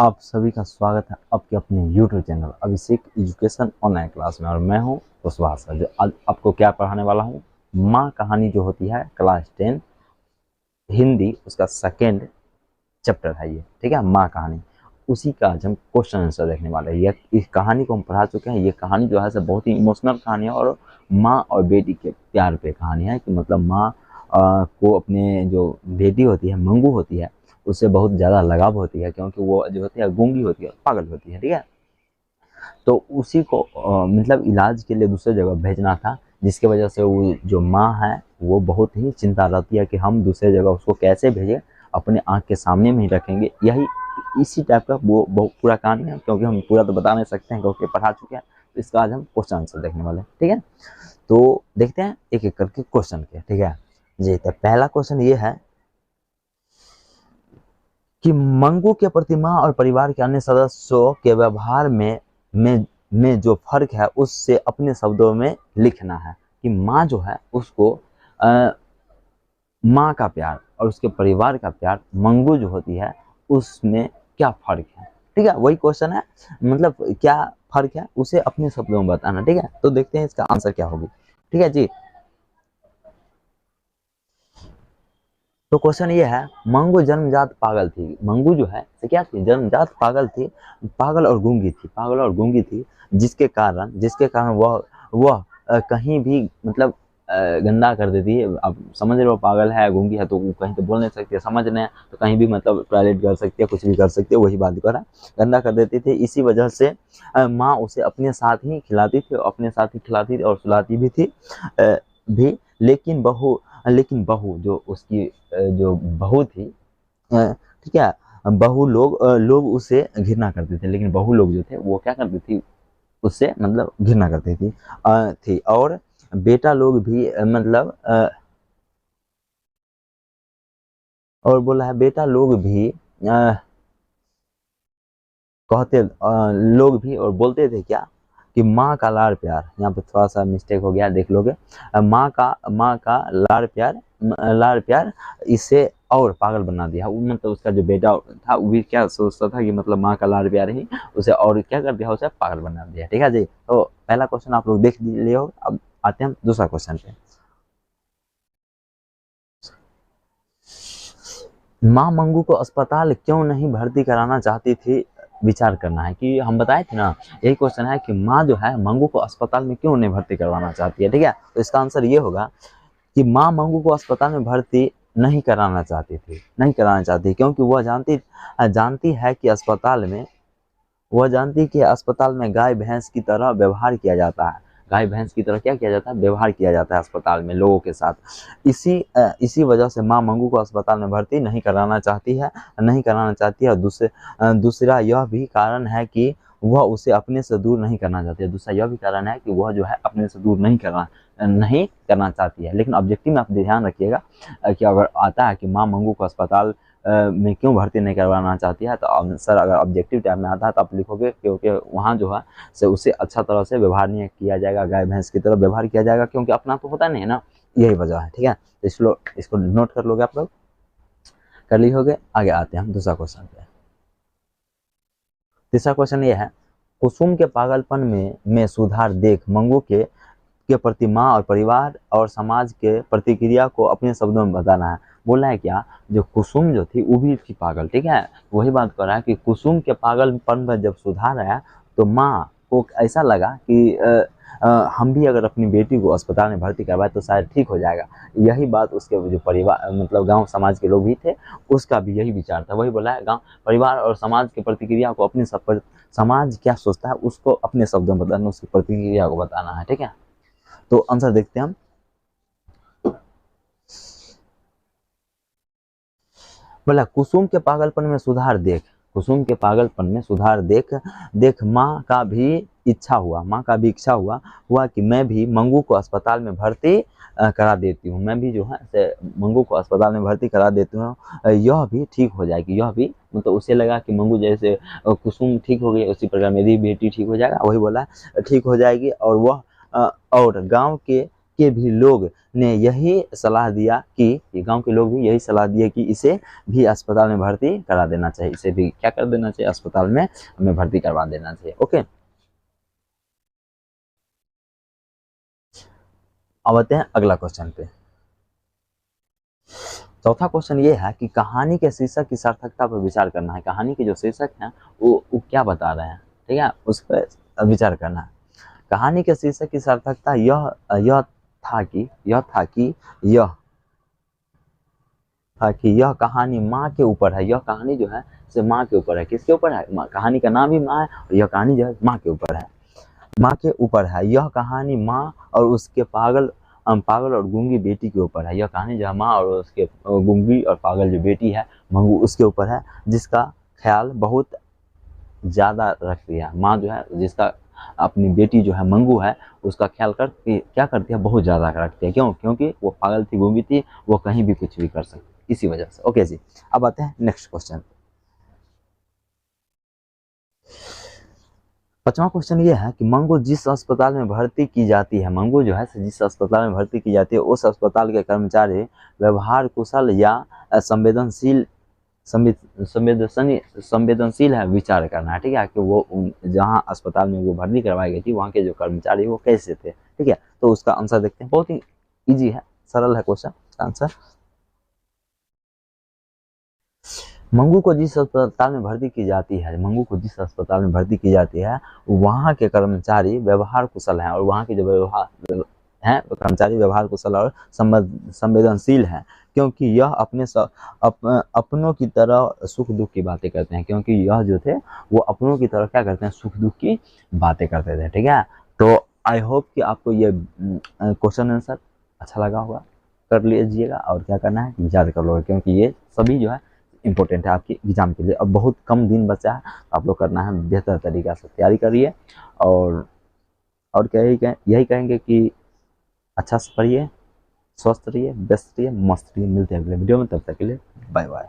आप सभी का स्वागत है आपके अपने YouTube चैनल अभिषेक एजुकेशन ऑनलाइन क्लास में। और मैं हूं कुशवाहा सर, जो आज आपको क्या पढ़ाने वाला हूं। माँ कहानी जो होती है क्लास 10 हिंदी, उसका सेकेंड चैप्टर है ये, ठीक है। माँ कहानी, उसी का आज हम क्वेश्चन आंसर देखने वाले हैं। ये इस कहानी को हम पढ़ा चुके हैं। ये कहानी जो है से बहुत ही इमोशनल कहानी है और माँ और बेटी के प्यार पे कहानी है कि मतलब माँ को अपने जो बेटी होती है, मंगू होती है, उससे बहुत ज़्यादा लगाव होती है, क्योंकि वो जो होती है गूंगी होती है, पागल होती है, ठीक है। तो उसी को मतलब इलाज के लिए दूसरे जगह भेजना था, जिसके वजह से वो जो माँ है वो बहुत ही चिंता रहती है कि हम दूसरे जगह उसको कैसे भेजें, अपने आँख के सामने में ही रखेंगे। यही इसी टाइप का वो बहुत पूरा कहानी है, क्योंकि हम पूरा तो बता नहीं सकते हैं क्योंकि पढ़ा चुके हैं। तो इसका आज हम क्वेश्चन आंसर देखने वाले हैं, ठीक है। तो देखते हैं एक एक करके क्वेश्चन के, ठीक है जी। तो पहला क्वेश्चन ये है कि मंगू के प्रति माँ और परिवार के अन्य सदस्यों के व्यवहार में जो फर्क है उससे अपने शब्दों में लिखना है। कि माँ जो है उसको माँ का प्यार और उसके परिवार का प्यार, मंगू जो होती है उसमें क्या फर्क है, ठीक है। वही क्वेश्चन है, मतलब क्या फर्क है उसे अपने शब्दों में बताना, ठीक है। तो देखते हैं इसका आंसर क्या होगी, ठीक है जी। तो क्वेश्चन ये है, मंगू जन्मजात पागल थी। मंगू जो है तो क्या थी, जन्मजात पागल थी, पागल और गूंगी थी, पागल और गूंगी थी। जिसके कारण वह कहीं भी मतलब गंदा कर देती है। अब समझ रहे हो, पागल है, गूंगी है, तो वो कहीं तो बोल नहीं सकती है, समझ रहे हैं, तो कहीं भी मतलब टॉयलेट कर सकती है, कुछ भी कर सकती है, वही बात करा गंदा कर देती थी। इसी वजह से माँ उसे अपने साथ ही खिलाती थी, अपने साथ ही खिलाती थी और सुलाती भी थी भी। लेकिन बहू जो उसकी जो बहू थी, ठीक है, लोग उसे घृणा करते थे। लेकिन बहू लोग जो थे वो क्या करती थी, उससे मतलब घृणा करती थी। और बेटा लोग भी और बोला है बेटा लोग भी लोग भी और बोलते थे क्या कि माँ का लाड़ प्यार, यहाँ पे थोड़ा सा मिस्टेक हो गया, देख लोगे। माँ का लाड़ प्यार इसे और पागल बना दिया। मतलब उसका जो बेटा था वो भी क्या सोचता था कि मतलब माँ का लाड़ प्यार ही उसे और क्या कर दिया, उसे पागल बना दिया, ठीक है जी। तो पहला क्वेश्चन आप लोग देख लिए हो। अब आते हैं हम दूसरा क्वेश्चन पे। माँ मंगू को अस्पताल क्यों नहीं भर्ती कराना चाहती थी, विचार करना है। कि हम बताए थे ना, यही क्वेश्चन है कि माँ जो है मंगू को अस्पताल में क्यों नहीं भर्ती करवाना चाहती है, ठीक है। तो इसका आंसर ये होगा कि माँ मंगू को अस्पताल में भर्ती नहीं कराना चाहती, क्योंकि वह जानती है कि अस्पताल में गाय भैंस की तरह व्यवहार किया जाता है। गाय भैंस की तरह क्या किया जाता है, व्यवहार किया जाता है अस्पताल में लोगों के साथ। इसी वजह से माँ मंगू को अस्पताल में भर्ती नहीं कराना चाहती है। और दूसरा यह भी कारण है कि वह उसे अपने से दूर नहीं करना चाहती है। दूसरा यह भी कारण है कि वह जो है अपने से दूर नहीं करना चाहती है। लेकिन ऑब्जेक्टिव में आप ध्यान रखिएगा कि अगर आता है कि माँ मंगू को अस्पताल में क्यों भर्ती नहीं करवाना चाहती है, तो सर अगर ऑब्जेक्टिव टाइप में आता है तो आप लिखोगे क्योंकि वहाँ जो है से उसे अच्छा तरह से व्यवहार नहीं किया जाएगा, गाय भैंस की तरह व्यवहार किया जाएगा, क्योंकि अपना तो होता नहीं है ना, यही वजह है, ठीक है। इसको नोट कर लोगे, आप लोग कर ली होगे। आगे आते हैं हम दूसरा क्वेश्चन पे। तीसरा क्वेश्चन ये है, कुसुम के पागलपन में सुधार देख मंगू के प्रति माँ और परिवार और समाज के प्रतिक्रिया को अपने शब्दों में बताना है। बोला है क्या, जो कुसुम जो थी वो भी थी पागल, ठीक है। वही बात कर रहा है कि कुसुम के पागलपन में जब सुधार आया तो माँ को ऐसा लगा कि हम भी अगर अपनी बेटी को अस्पताल में भर्ती करवाए तो शायद ठीक हो जाएगा। यही बात उसके जो परिवार मतलब गांव समाज के लोग भी थे, उसका भी यही विचार था। वही बोला है, गांव परिवार और समाज की प्रतिक्रिया को अपने समाज क्या सोचता है उसको अपने शब्दों में बताना, उसकी प्रतिक्रिया को बताना है, ठीक है। तो आंसर देखते हैं हम। बोला कुसुम के पागलपन में सुधार देख, कुसुम के पागलपन में सुधार देख देख माँ का भी इच्छा हुआ कि मैं भी मंगू को अस्पताल में भर्ती करा देती हूँ। मैं भी जो है से मंगू को अस्पताल में भर्ती करा देती हूँ, यह भी ठीक हो जाएगी। यह भी मतलब उसे लगा कि मंगू जैसे कुसुम ठीक हो गई, उसी प्रकार मेरी बेटी ठीक हो जाएगा। वही बोला ठीक हो जाएगी। और वह और के भी लोग ने यही सलाह दिया कि ये गांव के लोग भी यही सलाह दिए कि इसे भी अस्पताल में भर्ती करा देना चाहिए, इसे भी क्या कर देना चाहिए, अस्पताल में हमें भर्ती करवा देना चाहिए। ओके, अब आते हैं अगला क्वेश्चन पे। चौथा क्वेश्चन ये है कि कहानी के शीर्षक की सार्थकता पर विचार करना है। कहानी के जो शीर्षक हैं वो क्या बता रहे हैं, ठीक है, उस पर विचार करना है। कहानी के शीर्षक की सार्थकता यह था कि यह था कि यह था कि यह कहानी माँ के ऊपर है। यह कहानी जो है से माँ के ऊपर है। किसके ऊपर है? माँ। कहानी का नाम ही माँ है और यह कहानी जो है माँ के ऊपर है, माँ के ऊपर है। यह कहानी माँ और उसके पागल और गूंगी बेटी के ऊपर है। यह कहानी जो है माँ और उसके गूंगी और पागल जो बेटी है मंगू, उसके ऊपर है, जिसका ख्याल बहुत ज़्यादा रखती है। माँ जो है जिसका अपनी बेटी जो है मंगू है उसका ख्याल करके क्या करती है, बहुत ज़्यादा रखती है। क्यों? क्योंकि वो पागल थी, गूंगी थी, वो कहीं भी कुछ भी कर सकती, इसी वजह से। ओके जी, अब आते हैं नेक्स्ट क्वेश्चन। पांचवा क्वेश्चन ये है कि मंगू जिस अस्पताल में भर्ती की जाती है, मंगू जो है जिस अस्पताल में भर्ती की जाती है उस अस्पताल के कर्मचारी व्यवहार कुशल या संवेदनशील संवेदनशील है, विचार करना है, ठीक है, कि वो जहाँ अस्पताल में वो भर्ती करवाई गई थी वहाँ के जो कर्मचारी वो कैसे थे, ठीक है। तो उसका आंसर देखते हैं, बहुत ही इजी है, सरल है क्वेश्चन का आंसर। मंगू को जिस अस्पताल में भर्ती की जाती है, मंगू को जिस अस्पताल में भर्ती की जाती है वहाँ के कर्मचारी व्यवहार कुशल हैं, और वहाँ के जो व्यवहार हैं कर्मचारी व्यवहार कुशल और संवेदनशील हैं, क्योंकि यह अपनों की तरह सुख दुख की बातें करते हैं। क्योंकि यह जो थे वो अपनों की तरह क्या करते हैं, सुख दुख की बातें करते थे, ठीक है। तो आई होप कि आपको ये क्वेश्चन आंसर अच्छा लगा होगा, कर लीजिएगा और क्या करना है याद कर लोगे, क्योंकि ये सभी जो है इंपॉर्टेंट है आपके एग्जाम के लिए। अब बहुत कम दिन बचा है, आप लोग करना है बेहतर तरीका से तैयारी करिए, और क्या यही कहेंगे कि अच्छा से पढ़िए, स्वस्थ रहिए, व्यस्त रहिए, मस्त रहिए। मिलते हैं अगले वीडियो में, तब तक के लिए बाय बाय।